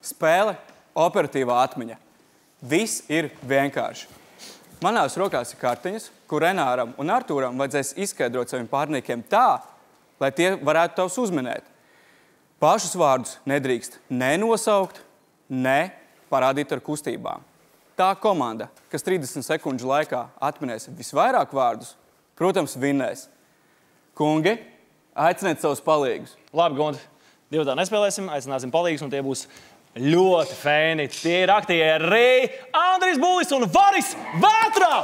Spēle, operatīvā atmiņa. Viss ir vienkārši. Manās rokās ir kartiņas, kur Renāram un Artūram vajadzēs izskaidrot saviem pārniekiem tā, lai tie varētu tavs uzminēt. Pašus vārdus nedrīkst ne nosaukt, ne parādīt ar kustībām. Tā komanda, kas 30 sekundžu laikā atminēs visvairāk vārdus, protams, vinnēs. Kungi, aiciniet savus palīgus. Labi, Gundi. Divi tā nespēlēsim, aicināsim palīgus, un tie būs ļoti fēni. Tie ir aktieri Andrijs Bulis un Varis Vētrā!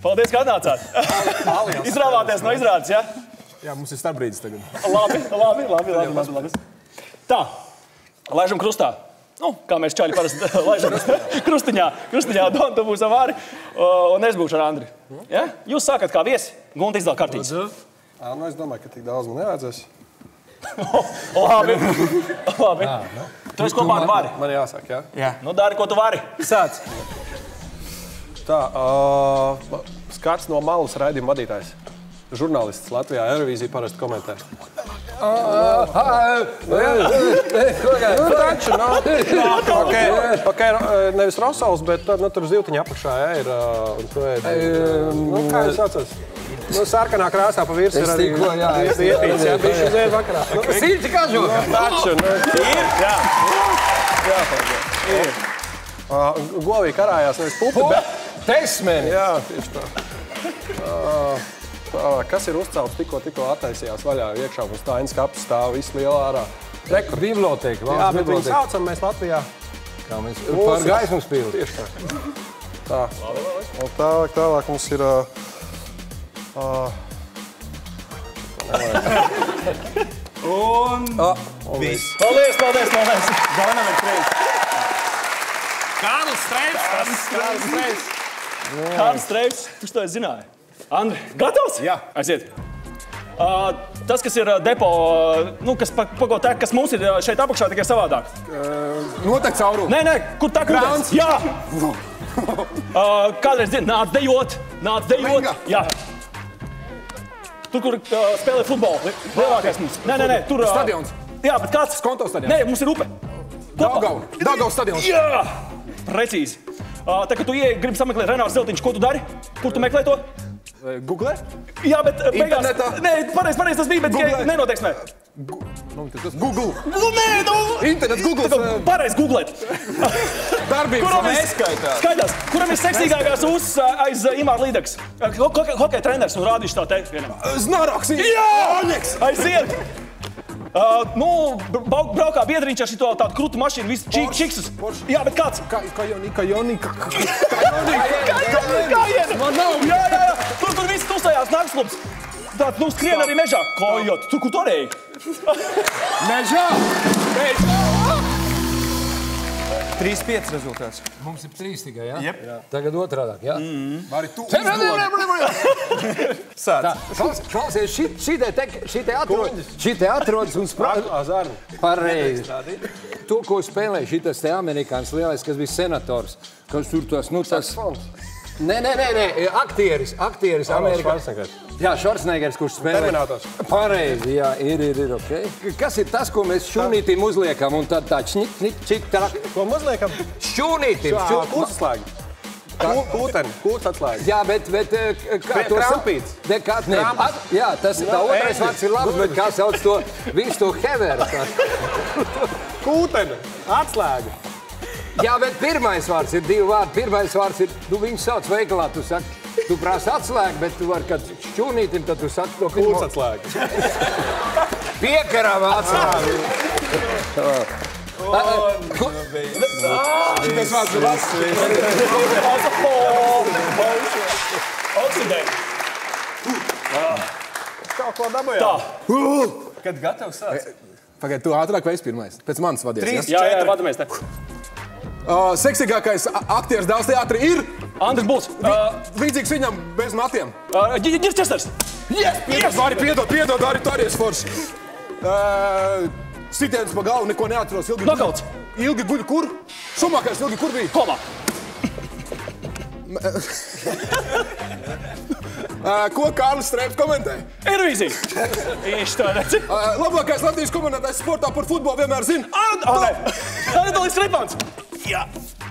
Paldies, ka atnācāt. Izrāvāties no izrādes, ja? Jā, mums ir starpbrīdis tagad. Labi. Tā, laižam krustā. Nu, kā mēs čaļi parasti laižam krustiņā, tu būs ar Vāri, un es būšu ar Andri. Ja? Jūs sākat kā viesi, Gunta izdala kartītes. Nu, es domāju, ka tik daudz man nevajadzēs. Labi. Tu esi kopā ar Vāri. Man jāsāk, jā? Jā. Nu, dari, ko tu vari. Sāc. Tā, skats no malas raidījuma vadītājs. Žurnālists Latvijā Eurovīzija parasti komentē. Ok, nevis Rosals, bet tur ziltiņa apakšā, jā, ir. Kā jūs saucas? Sarkanā krāsā pa virs ir arī vietīts, jā, bišķi uzēja vakarā. Silti kažu! Taču, Ir, jā. ir. Govī karājās nevis pupi, bet... Tesmeni! Jā, tieši tā. Kas ir uzcelts tikko attaisījās vaļā iekšā, un Stainas kaps stāv viss lielā ārā. Biblioteka, Jā, valsts bet viņu biblioteka. saucam mēs Latvijā. Kā mēs par gaismas pili. Tieši tā. Tā. Un tālāk mums ir... Un viss. Paldies. Ganam ir prieks. Kārlis Streips. Kārlis Streips, tu to esi zināji. Andri, gatavs? Jā. Aiziet. Tas, kas ir depo, kas pagotek, kas mums ir šeit apakšā, tikai savādāk. Notek cauru. Nē, kur tā Krāns. ūdens? Jā. Kādreiz nāc dejot. Linga. Jā. Tur, kur spēlē futbolu. Lielākais mums. Nē, tur... Stadions. Jā, bet kāds? Skonto stadions. Nē, mums ir upe. Daugavas stadions. Jā! Precīzi. Tā, kad tu gribi sameklēt Renārs Zeltiņš, ko tu dari? Kur tu meklē to? Google? Jā, bet beigās... Internetā? Nē, pareiz tas bija, bet Google. nenoteiksmē. Google. Internets, Google. Pareiz googlēt. Darbības. Skaidrs, kuram ir seksīgākās uzs aiz Imāra Līdeks? Hokeja treneris un rādīšu tā te vienam. Znaraks. Jā! Aiziet! Braukā biedriņš ar šito tādu krutu mašīnu, visu čiksus. Jā, bet kāds? Kā Jonika. Kājiena! Man nav. Jā. Tur viss tusējās naktsklubs. Tāds, skrien arī mežā. Kojot, tu kur torēji? Mežā. 3-5 rezultāts. Mums ir 3 tikai, jā? Jep. Tagad otrādāk, jā? Vari tu Sāc. Klausies, šitie atrodas un Azarni. pareizi. To, ko spēlē šitas te amerikāns lielais, kas bija senators, kas tur tas, Saksofons. Nē, aktieris Amerikāns. Jā, Švarcnegers, kurš spēlē. Terminators. Pareizi, jā, ir, ok. Kas ir tas, ko mēs šķūnītim uzliekam, un tad tā čik, trak. Ko mums liekam? Šķūnītim. Kūtslēgi. Kūteni. Kūtslēgi. Jā, bet kā to Krampīts. Jā, tas tā otrais vārds ir labs, bet kā sauc to visu to heveru? Kūteni. Atslēgi. Jā, bet pirmais vārds ir 2 vārdi. Pirmais vārds ir, viņu sauc veikalā, tu saki, tu prāsi atslēgi, bet tu vari, kad šķūnītim, tad tu saki to pirmo. Kūtslēgi. Piekarām atslēgi. Šitais vārds ir labs. Oksidē. Kaut ko dabujām. Kad gatavs sāc? Pagaid, tu ātrāk vai es pirmais? Pēc manis vadies, Jā, vadamies te. Seksīgākais aktieris Dāvs teātrī ir... Andris Bulls. Līdzīgs viņam bez matiem. Girs Česters. Piedod, Ari, tu arī esi foršs. Sitiens pa galvu, neko neatceros. Nokauts. Ilgi guļ kur? Šumakers ilgi kur bija? Komā. Ko Kārlis Streips komentēja? Eirovīzija. Viņš to redzi. Labākais Latvijas komentētājs sportā par futbolu vienmēr zina. Anatolijs Stripans. Jā,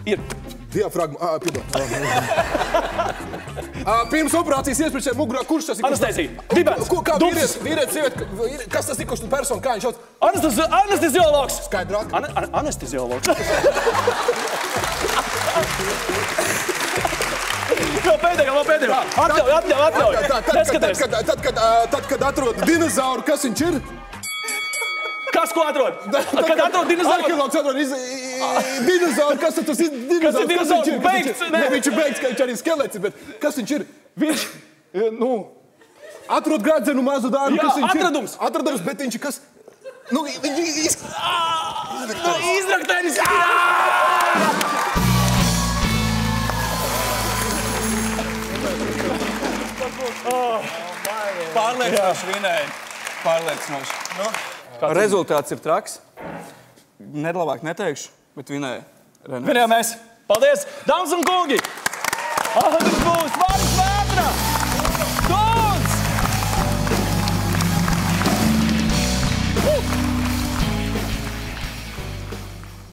ir. Diafragma, piedod. Pirms operācijas iespriečiem mugurā, kurš tas ir? Anestezija. Dibens. Kā vīrietis, sieviete, kas tas ir, kurš tu persona, kā viņš šauc? Anesteziologs. Skaidrāk. Anesteziologs. Vēl pēdējā. Atļauj. Neskaties. Tad, kad atrod dinozauru, kas viņš ir? Kas ko atrod? Kad atrod dinozauru? Arheologs atrod dinozauru, kas tas ir dinozaurs? Kas ir dinozaurs? Beigts, ne, viņš ir beigts, ka viņš arī skelets ir, bet kas viņš ir? Viņš, atrod gradzenu mazu dārgu, kas viņš ir? Atradums, bet viņš ir kas? Viņš izraktēnis. Pārliecinoši vinēja. Pārliecinoši. Rezultāts ir traks. Nedlavāk neteikšu, bet vinēja. Vinējām mēs. Paldies, dāmas un kungi! Andris Bulls!